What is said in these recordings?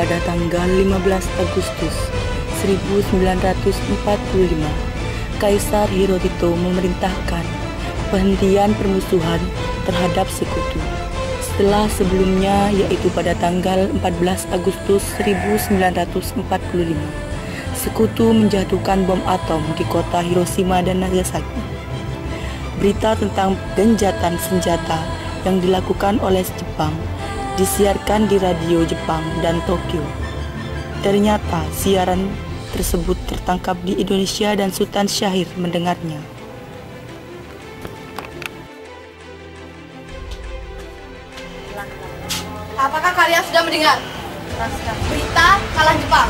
pada tanggal 15 Agustus 1945, Kaisar Hirohito memerintahkan penghentian permusuhan terhadap sekutu. Setelah sebelumnya, yaitu pada tanggal 14 Agustus 1945, sekutu menjatuhkan bom atom di kota Hiroshima dan Nagasaki. Berita tentang gencatan senjata yang dilakukan oleh Jepang disiarkan di radio Jepang dan Tokyo. Ternyata siaran tersebut tertangkap di Indonesia dan Sultan Syahrir mendengarnya. Apakah kalian sudah mendengar berita kalah Jepang?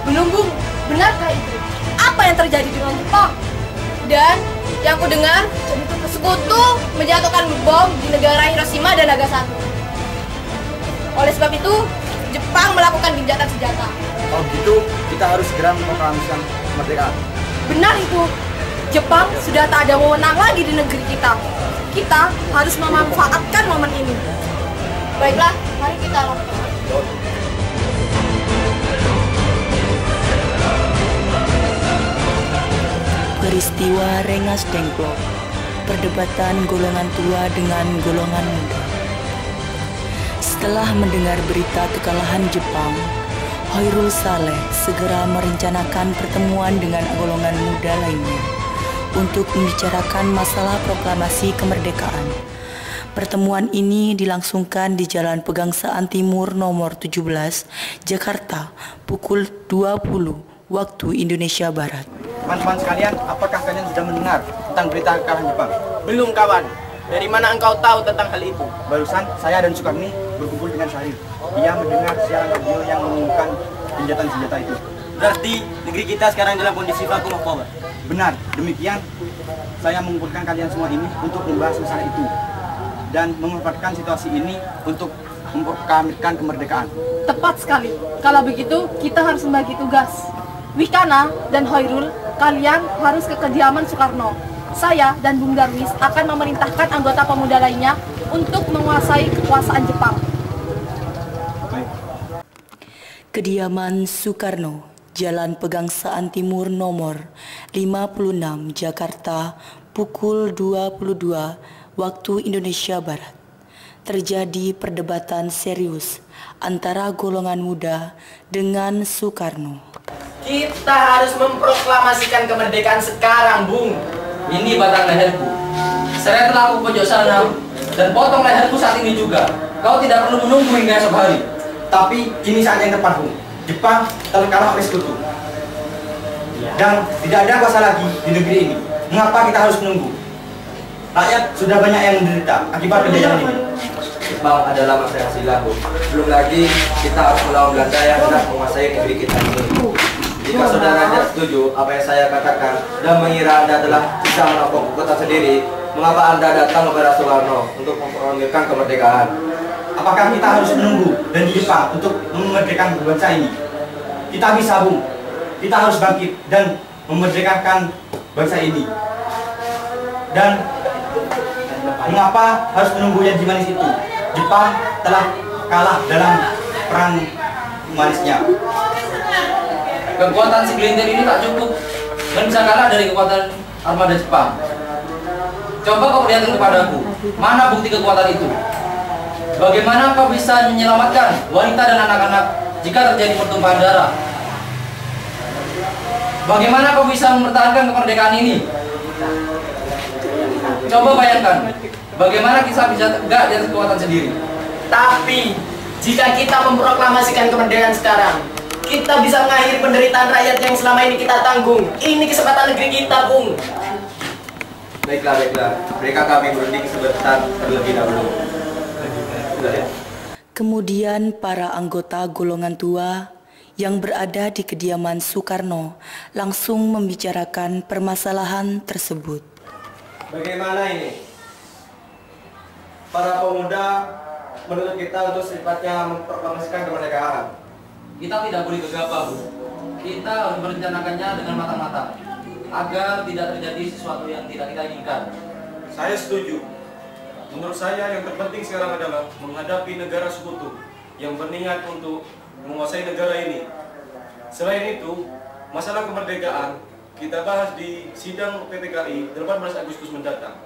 Belum, Bung. Benarkah itu? Apa yang terjadi dengan Jepang? Dan yang ku dengar, sekutu menjatuhkan bom di negara Hiroshima dan Nagasaki. Oleh sebab itu, Jepang melakukan gencatan senjata. Kalau gitu, kita harus segera memproklamasikan kemerdekaan. Benar itu. Jepang sudah tak ada wewenang lagi di negeri kita. Kita harus memanfaatkan momen ini. Baiklah, mari kita lakukan. Peristiwa Rengas Dengklok, perdebatan golongan tua dengan golongan muda. Setelah mendengar berita kekalahan Jepang, Hoirul Saleh segera merencanakan pertemuan dengan golongan muda lainnya untuk membicarakan masalah proklamasi kemerdekaan. Pertemuan ini dilangsungkan di Jalan Pegangsaan Timur nomor 17, Jakarta, pukul 20 waktu Indonesia Barat. Teman-teman sekalian, apakah kalian sudah mendengar tentang berita kekalahan Jepang? Belum, kawan. Dari mana engkau tahu tentang hal itu? Barusan saya dan Sukarni berkumpul dengan Syahrir. Dia mendengar siaran radio yang mengumumkan gencatan senjata itu. Berarti negeri kita sekarang dalam kondisi vakum of power. Benar, demikian saya mengumpulkan kalian semua ini untuk membahas masalah itu dan memanfaatkan situasi ini untuk memproklamirkan kemerdekaan. Tepat sekali. Kalau begitu, kita harus membagi tugas. Wihkana dan Hoirul, kalian harus ke kediaman Soekarno. Saya dan Bung Darwis akan memerintahkan anggota pemuda lainnya untuk menguasai kekuasaan Jepang. Baik. Kediaman Soekarno, Jalan Pegangsaan Timur nomor 56, Jakarta, pukul 22 waktu Indonesia Barat. Terjadi perdebatan serius antara golongan muda dengan Soekarno. Kita harus memproklamasikan kemerdekaan sekarang, Bung. Ini batang leherku. Seretlah aku pojok sana dan potong leherku saat ini juga. Kau tidak perlu menunggu hingga esok hari. Tapi ini saat yang tepat, Bung. Jepang telah kalah oleh sekutu. Dan tidak ada kuasa lagi di negeri ini. Mengapa kita harus menunggu? Rakyat sudah banyak yang menderita akibat penjajahan ini. Jepang adalah masa yang silam, Bung. Belum lagi kita harus melawan Belanda yang hendak menguasai negeri kita ini. Jika saudara tidak setuju apa yang saya katakan dan mengira Anda telah bisa menaklukkan kota sendiri, mengapa Anda datang kepada Soekarno untuk memproklamirkan kemerdekaan? Apakah kita harus menunggu dan di Jepang untuk memerdekakan bangsa ini? Kita bisa, Bung. Kita harus bangkit dan memerdekakan bangsa ini. Dan mengapa harus menunggu yang manis itu? Jepang telah kalah dalam perang manisnya. Kekuatan segelintir ini tak cukup dan bisa kalah dari kekuatan armada Jepang. Coba kau perlihatkan kepadaku, mana bukti kekuatan itu? Bagaimana kau bisa menyelamatkan wanita dan anak-anak jika terjadi pertumpahan darah? Bagaimana kau bisa mempertahankan kemerdekaan ini? Coba bayangkan, bagaimana kita bisa tegak di atas kekuatan sendiri? Tapi, jika kita memproklamasikan kemerdekaan sekarang, kita bisa mengakhiri penderitaan rakyat yang selama ini kita tanggung. Ini kesempatan negeri kita, Bung. Baiklah, baiklah. Mereka kami berunding sebentar terlebih dahulu. Kemudian para anggota golongan tua yang berada di kediaman Soekarno langsung membicarakan permasalahan tersebut. Bagaimana ini? Para pemuda menuntut kita untuk secepatnya memproklamasikan kemerdekaan. Kita tidak boleh gegabah, Bu. Kita harus merencanakannya dengan matang-matang agar tidak terjadi sesuatu yang tidak kita inginkan. Saya setuju. Menurut saya yang terpenting sekarang adalah menghadapi negara sekutu yang berniat untuk menguasai negara ini. Selain itu, masalah kemerdekaan kita bahas di sidang PPKI 18 Agustus mendatang.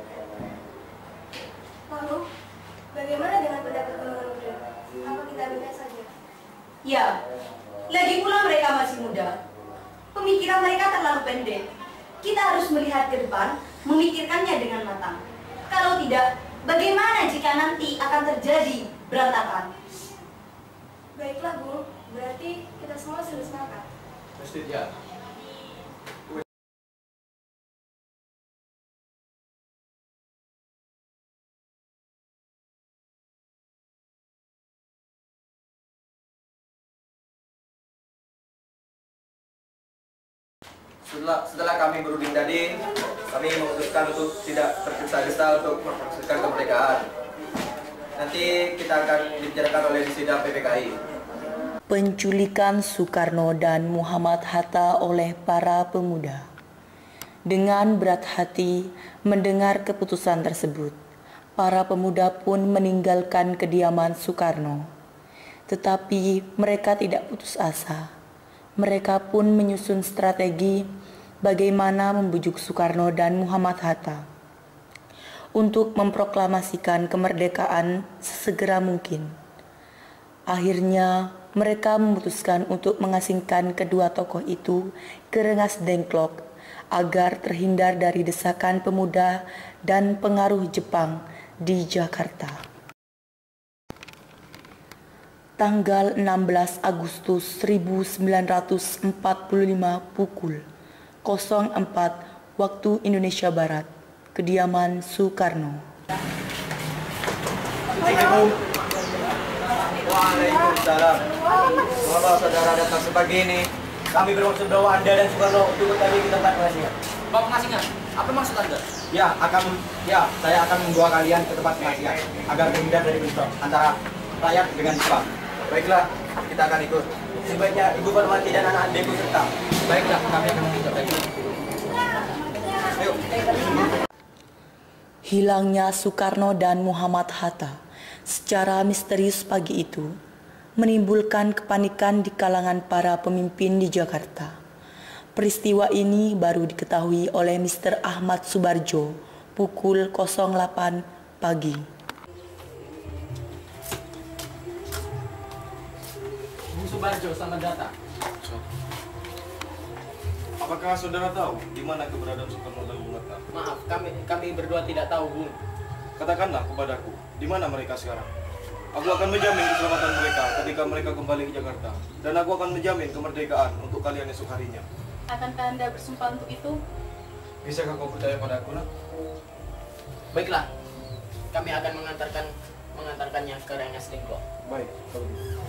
Lalu, bagaimana dengan pendapat teman-teman muda? Apa kita bebas saja? Ya, lagi pula mereka masih muda. Pemikiran mereka terlalu pendek. Kita harus melihat ke depan, memikirkannya dengan matang. Kalau tidak, bagaimana jika nanti akan terjadi berantakan? Baiklah, Bu. Berarti kita semua sudah sepakat. Mesti ya. Setelah kami berunding tadi, kami memutuskan untuk tidak tergesa-gesa untuk memproseskan kemerdekaan. Nanti kita akan dibicarakan oleh di sidang PPKI. Penculikan Soekarno dan Muhammad Hatta oleh para pemuda. Dengan berat hati mendengar keputusan tersebut, para pemuda pun meninggalkan kediaman Soekarno. Tetapi mereka tidak putus asa. Mereka pun menyusun strategi bagaimana membujuk Soekarno dan Muhammad Hatta untuk memproklamasikan kemerdekaan sesegera mungkin. Akhirnya, mereka memutuskan untuk mengasingkan kedua tokoh itu ke Rengas Dengklok agar terhindar dari desakan pemuda dan pengaruh Jepang di Jakarta. Tanggal 16 Agustus 1945 pukul 04 waktu Indonesia Barat, kediaman Soekarno. Waalaikumsalam. Mengapa saudara datang sepagi ini? Kami bermaksud bahwa Anda dan Soekarno untuk kami ke tempat pengasingan. Bapak pengasingan, apa maksud Anda? Saya akan membawa kalian ke tempat pengasingan agar terhindar dari bentrok antara rakyat dengan Jepang. Baiklah, kita akan ikut. Sebaiknya Ibu Fatmawati dan anak adikku serta. Baiklah, kami akan mengikut. Ayo. Hilangnya Soekarno dan Muhammad Hatta secara misterius pagi itu menimbulkan kepanikan di kalangan para pemimpin di Jakarta. Peristiwa ini baru diketahui oleh Mr. Ahmad Subarjo pukul 08 pagi. Bu Subarjo, selamat datang. Apakah saudara tahu di mana keberadaan Soekarno dan Bung Hatta? Maaf, kami berdua tidak tahu, Bung. Katakanlah kepadaku, di mana mereka sekarang? Aku akan menjamin keselamatan mereka ketika mereka kembali ke Jakarta. Dan aku akan menjamin kemerdekaan untuk kalian esok harinya. Akankah Anda bersumpah untuk itu? Bisakah kau percaya padaku, nak? Baiklah, kami akan mengantarkannya ke Rengas Dengklok. Baik, kalau begitu.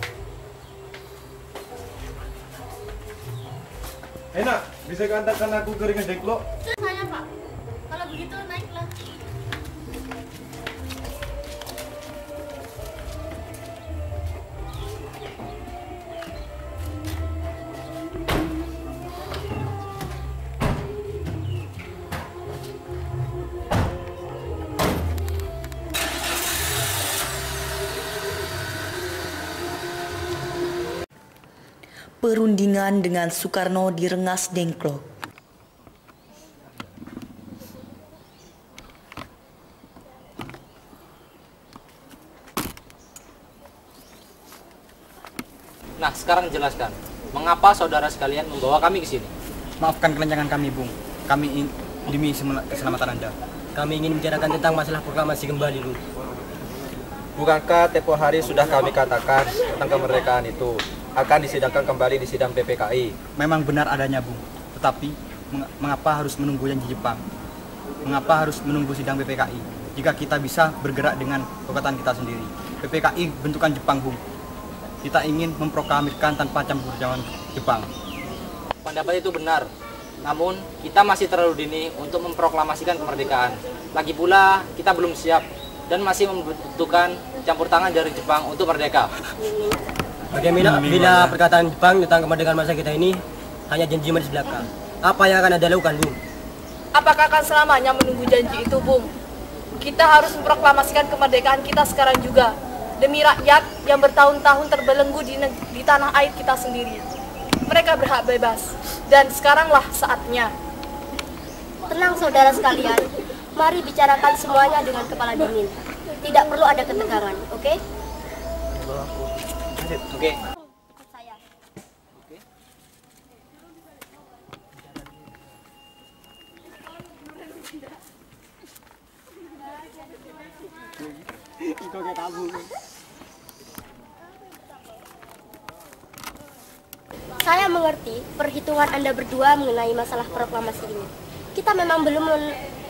Enak, bisa antarkan aku ke Rengas Dengklok? Saya, Pak. Kalau begitu, naiklah. Perundingan dengan Soekarno di Rengas Dengklok. Nah, sekarang jelaskan, mengapa saudara sekalian membawa kami ke sini? Maafkan kelenjangan kami, Bung. Kami demi keselamatan Anda. Kami ingin membicarakan tentang masalah proklamasi kembali, Bung. Bukankah tempoh hari sudah kami katakan tentang kemerdekaan itu akan disidangkan kembali di sidang PPKI? Memang benar adanya, Bung. Tetapi mengapa harus menunggu janji Jepang? Mengapa harus menunggu sidang PPKI? Jika kita bisa bergerak dengan kekuatan kita sendiri. PPKI bentukan Jepang, Bung. Kita ingin memproklamirkan tanpa campur tangan Jepang. Pendapat itu benar. Namun, kita masih terlalu dini untuk memproklamasikan kemerdekaan. Lagi pula, kita belum siap dan masih membutuhkan campur tangan dari Jepang untuk merdeka. Bagaimana bila perkataan Jepang tentang kemerdekaan masa kita ini hanya janji manis belaka? Apa yang akan Anda lakukan, Bung? Apakah akan selamanya menunggu janji itu, Bung? Kita harus memproklamasikan kemerdekaan kita sekarang juga. demi rakyat yang bertahun-tahun terbelenggu di tanah air kita sendiri. Mereka berhak bebas, dan sekaranglah saatnya. Tenang saudara sekalian, mari bicarakan semuanya dengan kepala dingin. Tidak perlu ada ketegangan, oke? Oke. Ikut saya. Saya mengerti perhitungan Anda berdua mengenai masalah proklamasi ini. Kita memang belum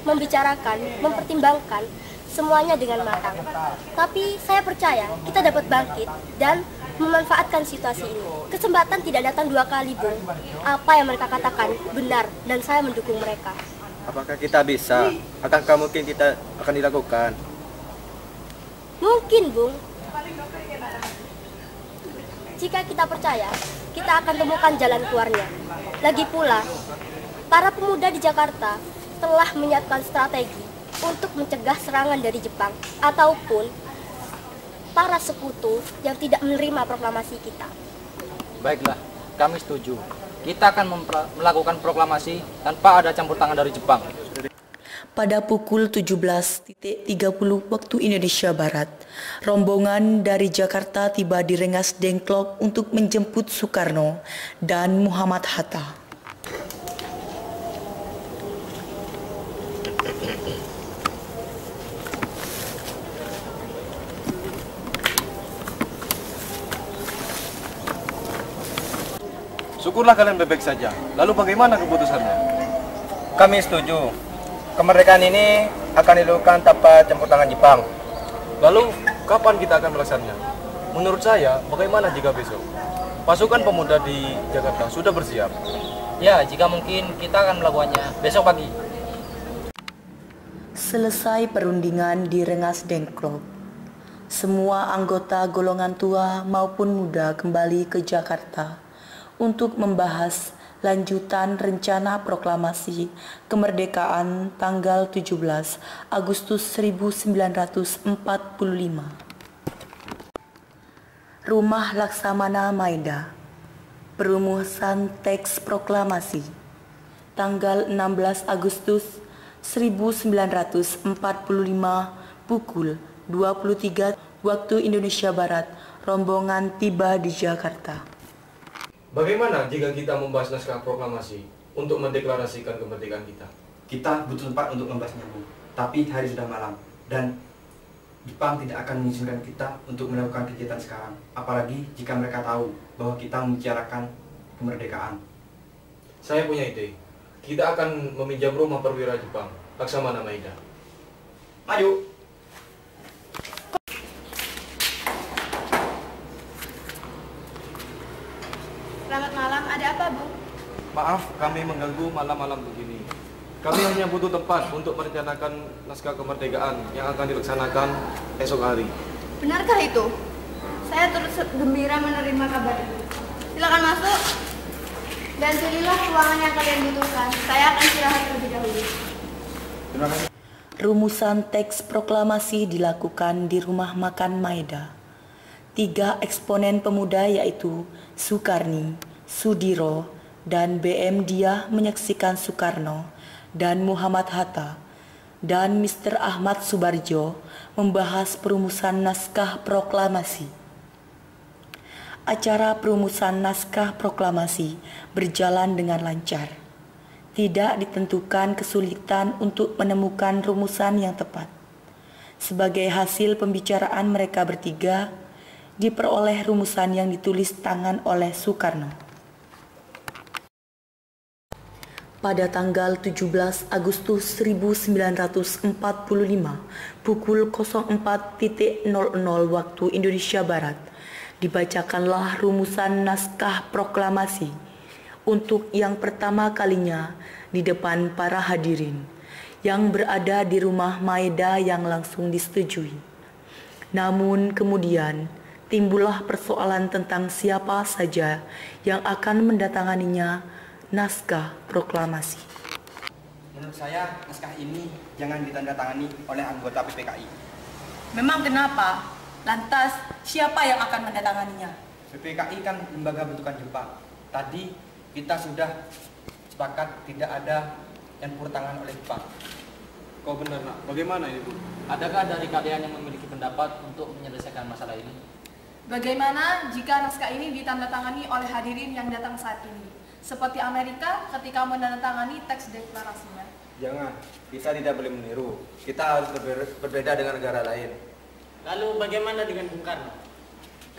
membicarakan, mempertimbangkan semuanya dengan matang. Tapi saya percaya kita dapat bangkit dan memanfaatkan situasi ini. Kesempatan tidak datang dua kali, Bung. Apa yang mereka katakan benar dan saya mendukung mereka. Apakah kita bisa? Akankah mungkin kita akan dilakukan? Mungkin, Bung. Jika kita percaya, kita akan temukan jalan keluarnya. Lagi pula, para pemuda di Jakarta telah menyiapkan strategi untuk mencegah serangan dari Jepang ataupun para sekutu yang tidak menerima proklamasi kita. Baiklah, kami setuju. Kita akan melakukan proklamasi tanpa ada campur tangan dari Jepang. Pada pukul 17.30 waktu Indonesia Barat, rombongan dari Jakarta tiba di Rengas Dengklok untuk menjemput Soekarno dan Muhammad Hatta. Syukurlah kalian bebek saja. Lalu bagaimana keputusannya? Kami setuju. Kemerdekaan ini akan dilakukan tanpa campur tangan Jepang. Lalu kapan kita akan melaksanakannya? Menurut saya, bagaimana jika besok? Pasukan pemuda di Jakarta sudah bersiap. Ya, jika mungkin kita akan melakukannya besok pagi. Selesai perundingan di Rengas Dengklok, semua anggota golongan tua maupun muda kembali ke Jakarta untuk membahas lanjutan rencana proklamasi kemerdekaan tanggal 17 Agustus 1945. Rumah Laksamana Maeda. Perumusan teks proklamasi tanggal 16 Agustus 1945 pukul 23 waktu Indonesia Barat. Rombongan tiba di Jakarta. Bagaimana jika kita membahas naskah proklamasi untuk mendeklarasikan kemerdekaan kita? Kita butuh tempat untuk membahasnya, Bu. Tapi hari sudah malam dan Jepang tidak akan mengizinkan kita untuk melakukan kegiatan sekarang. Apalagi jika mereka tahu bahwa kita membicarakan kemerdekaan. Saya punya ide. Kita akan meminjam rumah perwira Jepang, Laksamana Maeda. Maju. Selamat malam, ada apa, Bu? Maaf, kami mengganggu malam-malam begini. Kami hanya butuh tempat untuk merencanakan naskah kemerdekaan yang akan dilaksanakan esok hari. Benarkah itu? Saya turut gembira menerima kabar itu. Silakan masuk dan pilihlah ruangan yang kalian butuhkan. Saya akan istirahat terlebih dahulu. Terima kasih. Rumusan teks proklamasi dilakukan di rumah makan Maeda. 3 eksponen pemuda yaitu Sukarni, Sudiro, dan BM Diah menyaksikan Soekarno dan Muhammad Hatta dan Mr. Ahmad Subarjo membahas perumusan naskah proklamasi. Acara perumusan naskah proklamasi berjalan dengan lancar. Tidak ditentukan kesulitan untuk menemukan rumusan yang tepat. Sebagai hasil pembicaraan mereka bertiga, diperoleh rumusan yang ditulis tangan oleh Soekarno. Pada tanggal 17 Agustus 1945 pukul 04.00 waktu Indonesia Barat, dibacakanlah rumusan naskah proklamasi untuk yang pertama kalinya di depan para hadirin yang berada di rumah Maeda yang langsung disetujui. Namun kemudian timbullah persoalan tentang siapa saja yang akan mendatanganinya naskah proklamasi. Menurut saya, naskah ini jangan ditandatangani oleh anggota PPKI. Memang kenapa? Lantas, siapa yang akan menandatanganinya? PPKI kan lembaga bentukan Jepang. Tadi kita sudah sepakat tidak ada campur tangan oleh Jepang. Kau benar, nak. Bagaimana ini, Bu? Adakah dari kalian yang memiliki pendapat untuk menyelesaikan masalah ini? Bagaimana jika naskah ini ditandatangani oleh hadirin yang datang saat ini? Seperti Amerika ketika menandatangani teks deklarasinya. Jangan, kita tidak boleh meniru. Kita harus berbeda dengan negara lain. Lalu bagaimana dengan Bung Karno?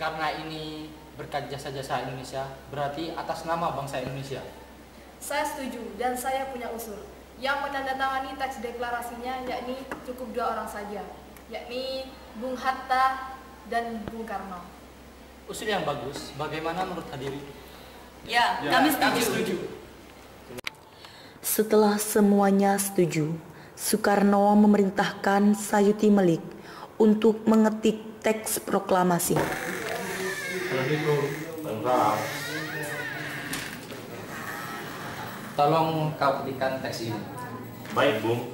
Karena ini berkat jasa-jasa Indonesia, berarti atas nama bangsa Indonesia. Saya setuju dan saya punya usul. Yang menandatangani teks deklarasinya yakni cukup 2 orang saja, yakni Bung Hatta dan Bung Karno. Usul yang bagus, bagaimana menurut hadirin? Ya, kami setuju. Setelah semuanya setuju, Soekarno memerintahkan Sayuti Melik untuk mengetik teks proklamasi. Tolong kau ketikkan teks ini. Baik, Bung.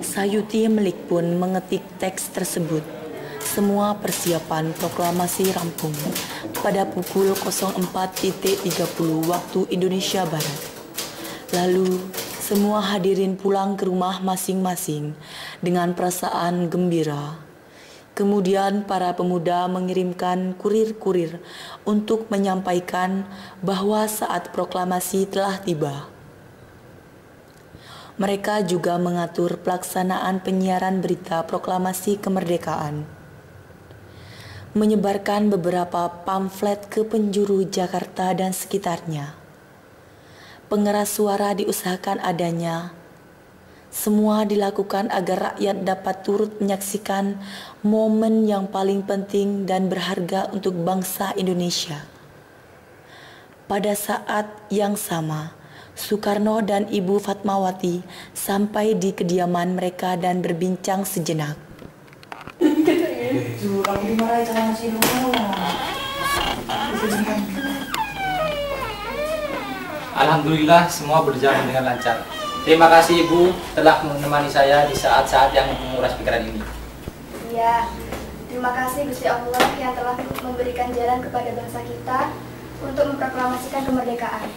Sayuti Melik pun mengetik teks tersebut. Semua persiapan proklamasi rampung pada pukul 04.30 waktu Indonesia Barat. Lalu, semua hadirin pulang ke rumah masing-masing dengan perasaan gembira. Kemudian para pemuda mengirimkan kurir-kurir untuk menyampaikan bahwa saat proklamasi telah tiba. Mereka juga mengatur pelaksanaan penyiaran berita proklamasi kemerdekaan, menyebarkan beberapa pamflet ke penjuru Jakarta dan sekitarnya. Pengeras suara diusahakan adanya. Semua dilakukan agar rakyat dapat turut menyaksikan momen yang paling penting dan berharga untuk bangsa Indonesia. Pada saat yang sama, Soekarno dan Ibu Fatmawati sampai di kediaman mereka dan berbincang sejenak. Alhamdulillah semua berjalan dengan lancar. Terima kasih Ibu telah menemani saya di saat-saat yang menguras pikiran ini. Iya, terima kasih Gusti Allah yang telah memberikan jalan kepada bangsa kita untuk memproklamasikan kemerdekaan.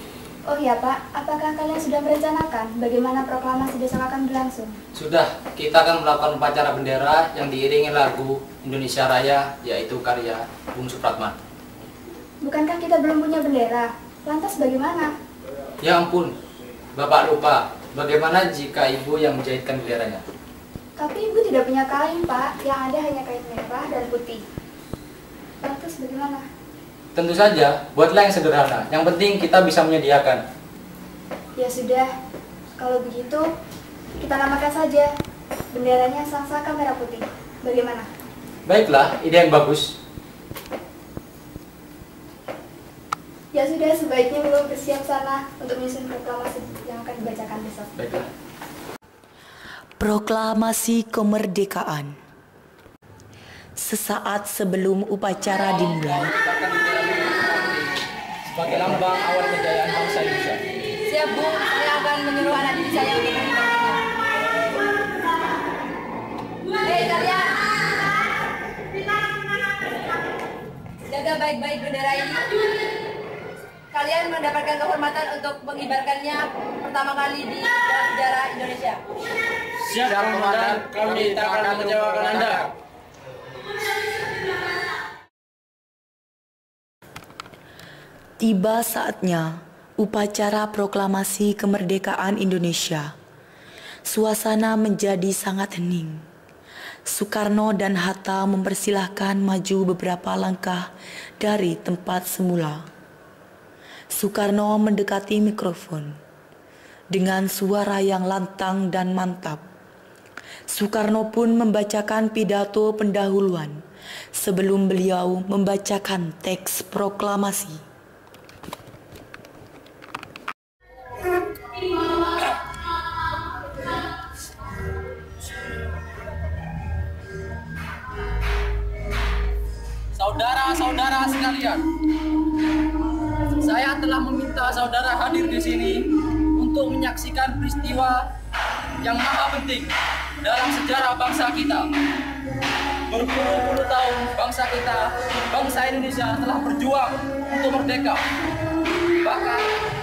Oh iya Pak, apakah kalian sudah merencanakan bagaimana proklamasi besok akan berlangsung? Sudah, kita akan melakukan upacara bendera yang diiringi lagu Indonesia Raya, yaitu karya Bung Supratman. Bukankah kita belum punya bendera? Lantas bagaimana? Ya ampun, Bapak lupa. Bagaimana jika Ibu yang menjahitkan benderanya? Tapi Ibu tidak punya kain, Pak. Yang ada hanya kain merah dan putih. Lantas bagaimana? Tentu saja, buatlah yang sederhana. Yang penting kita bisa menyediakan. Ya sudah, kalau begitu kita namakan saja benderanya Sang Saka Merah Putih. Bagaimana? Baiklah, ide yang bagus. Ya sudah, sebaiknya belum bersiap sana untuk menyusun proklamasi yang akan dibacakan besok. Baiklah. Proklamasi kemerdekaan. Sesaat sebelum upacara dimulai, sebagai lambang awal kejayaan bangsa Indonesia. Siap Bu, saya akan menyuruh anak didik saya untuk mengibarkannya. Hei kalian, jaga baik-baik bendera ini. Kalian mendapatkan kehormatan untuk mengibarkannya pertama kali di dalam sejarah Indonesia. Siap, Komandan. Kami tak akan mengecewakan Anda. tiba saatnya upacara proklamasi kemerdekaan Indonesia. Suasana menjadi sangat hening. Soekarno dan Hatta mempersilahkan maju beberapa langkah dari tempat semula. Soekarno mendekati mikrofon dengan suara yang lantang dan mantap. Soekarno pun membacakan pidato pendahuluan sebelum beliau membacakan teks proklamasi. Saudara-saudara sekalian, saya telah meminta saudara hadir di sini untuk menyaksikan peristiwa yang maha penting dalam sejarah bangsa kita. Berpuluh-puluh tahun tahun bangsa kita, bangsa Indonesia telah berjuang untuk merdeka. Bahkan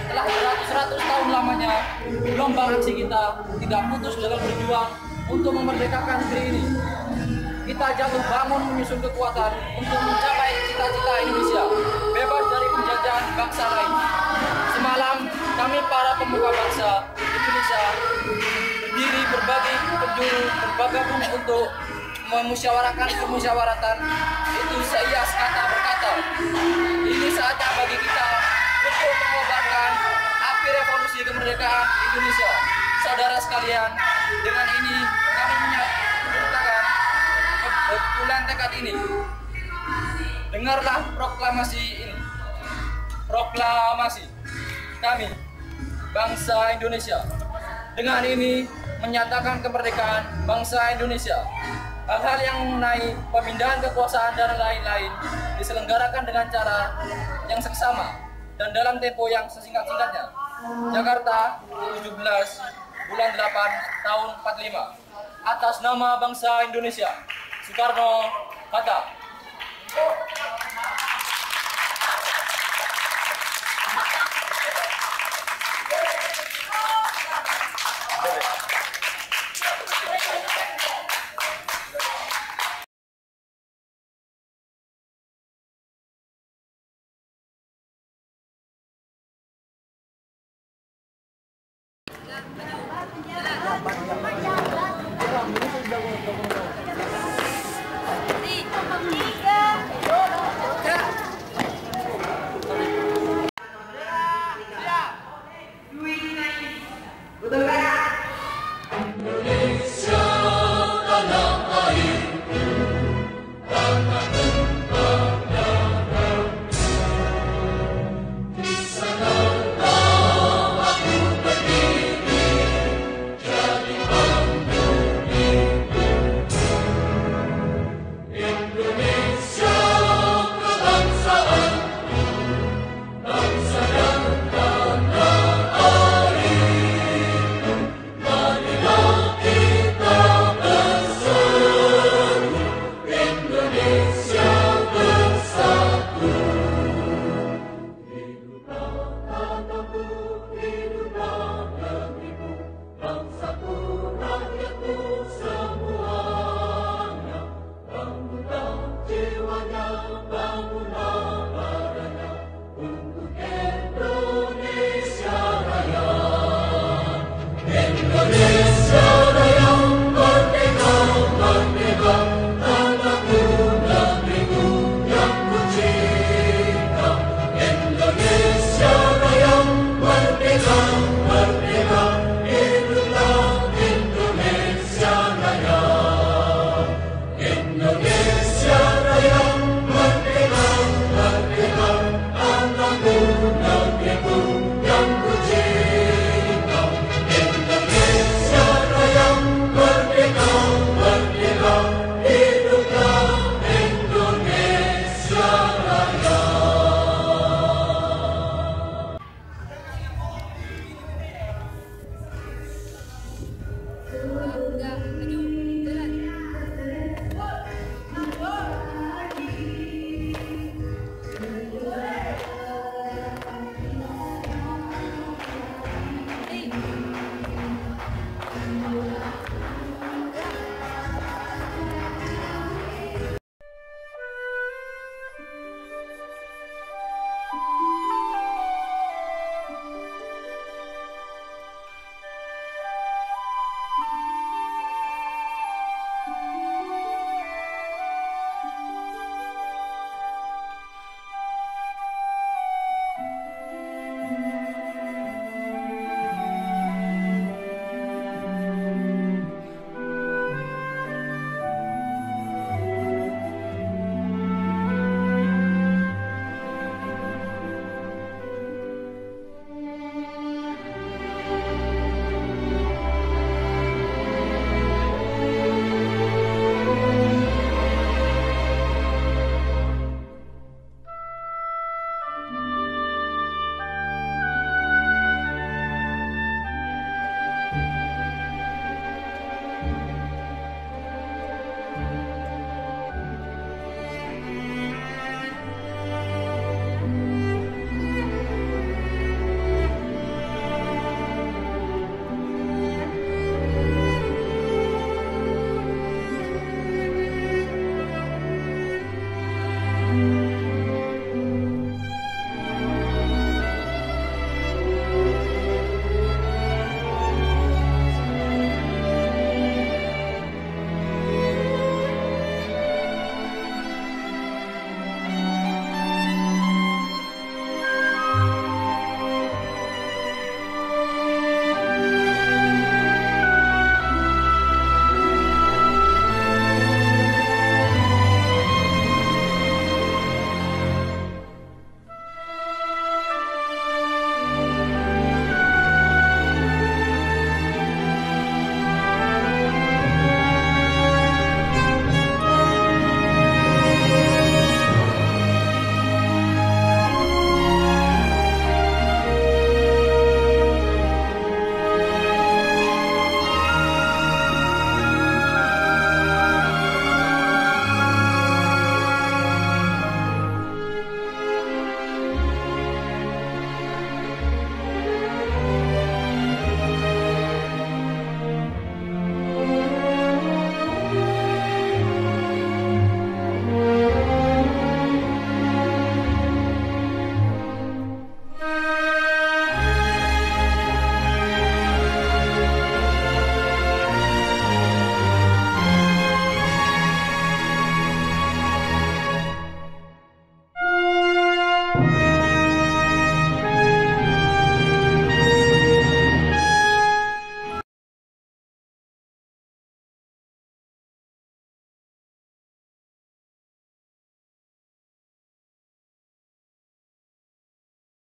telah beratus-ratus tahun lamanya gelombang aksi kita tidak putus dalam berjuang untuk memerdekakan negeri ini. Kita jatuh bangun menyusun kekuatan untuk mencapai cita-cita Indonesia bebas dari penjajahan bangsa lain. Semalam kami para pemuka bangsa Indonesia berdiri berbagai penjuru bergabung untuk kemusyawaratan itu seias kata berkata. Ini saatnya bagi kita untuk mengobarkan api revolusi kemerdekaan Indonesia. Saudara sekalian, dengan ini kami menyatakan kebetulan tekad ini. Dengarlah proklamasi ini. Proklamasi kami bangsa Indonesia. Dengan ini menyatakan kemerdekaan bangsa Indonesia. Hal-hal yang mengenai pemindahan kekuasaan dan lain-lain diselenggarakan dengan cara yang seksama dan dalam tempo yang sesingkat-singkatnya. Jakarta, 17 bulan 8 tahun 45. Atas nama bangsa Indonesia, Soekarno-Hatta. Bangunlah jiwanya, bangun